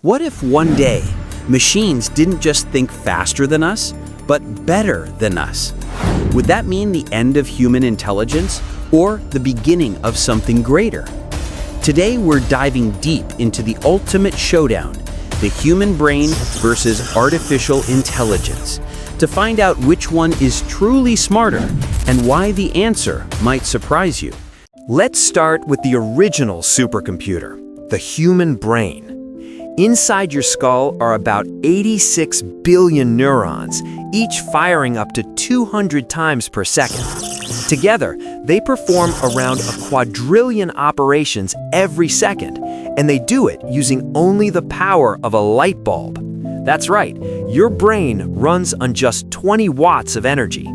What if one day, machines didn't just think faster than us, but better than us? Would that mean the end of human intelligence or the beginning of something greater? Today, we're diving deep into the ultimate showdown, the human brain versus artificial intelligence, to find out which one is truly smarter and why the answer might surprise you. Let's start with the original supercomputer, the human brain. Inside your skull are about 86 billion neurons, each firing up to 200 times per second. Together, they perform around a quadrillion operations every second, and they do it using only the power of a light bulb. That's right, your brain runs on just 20 watts of energy.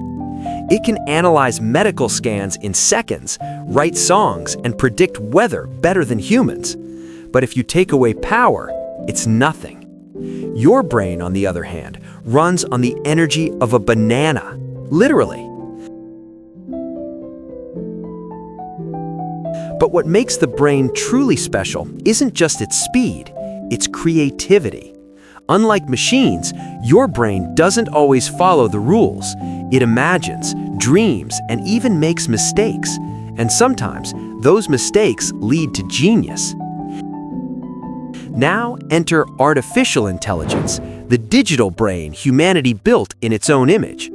It can analyze medical scans in seconds, write songs, and predict weather better than humans. But if you take away power, it's nothing. Your brain, on the other hand, runs on the energy of a banana, literally. But what makes the brain truly special isn't just its speed, it's creativity. Unlike machines, your brain doesn't always follow the rules. It imagines, dreams, and even makes mistakes. And sometimes, those mistakes lead to genius. Now enter artificial intelligence, the digital brain humanity built in its own image.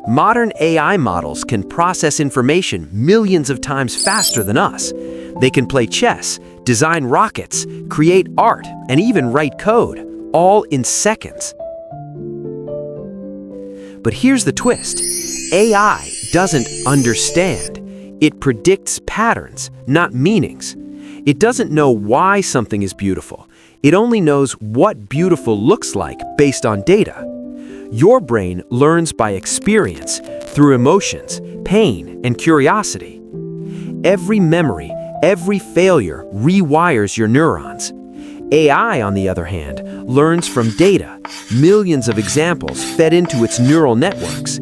Modern AI models can process information millions of times faster than us. They can play chess, design rockets, create art, and even write code, all in seconds. But here's the twist. AI doesn't understand. It predicts patterns, not meanings. It doesn't know why something is beautiful. It only knows what beautiful looks like based on data. Your brain learns by experience, through emotions, pain, and curiosity. Every memory, every failure rewires your neurons. AI, on the other hand, learns from data, millions of examples fed into its neural networks.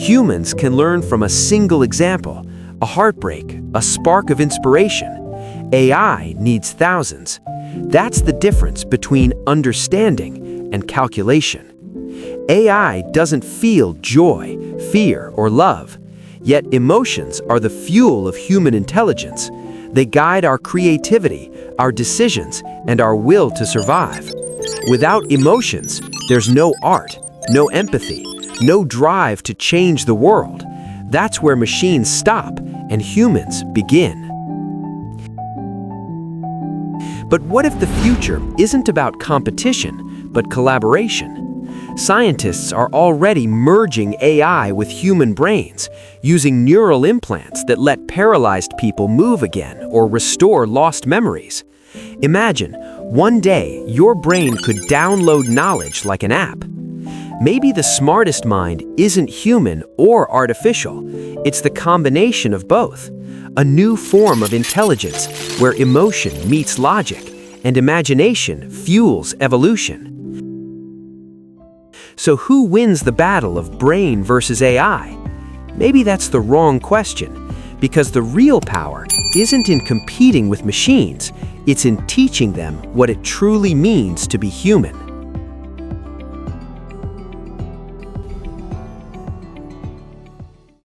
Humans can learn from a single example, a heartbreak, a spark of inspiration. AI needs thousands. That's the difference between understanding and calculation. AI doesn't feel joy, fear, or love. Yet emotions are the fuel of human intelligence. They guide our creativity, our decisions, and our will to survive. Without emotions, there's no art, no empathy, no drive to change the world. That's where machines stop and humans begin. But what if the future isn't about competition, but collaboration? Scientists are already merging AI with human brains, using neural implants that let paralyzed people move again or restore lost memories. Imagine, one day your brain could download knowledge like an app. Maybe the smartest mind isn't human or artificial. It's the combination of both. A new form of intelligence where emotion meets logic and imagination fuels evolution. So who wins the battle of brain versus AI? Maybe that's the wrong question, because the real power isn't in competing with machines, it's in teaching them what it truly means to be human.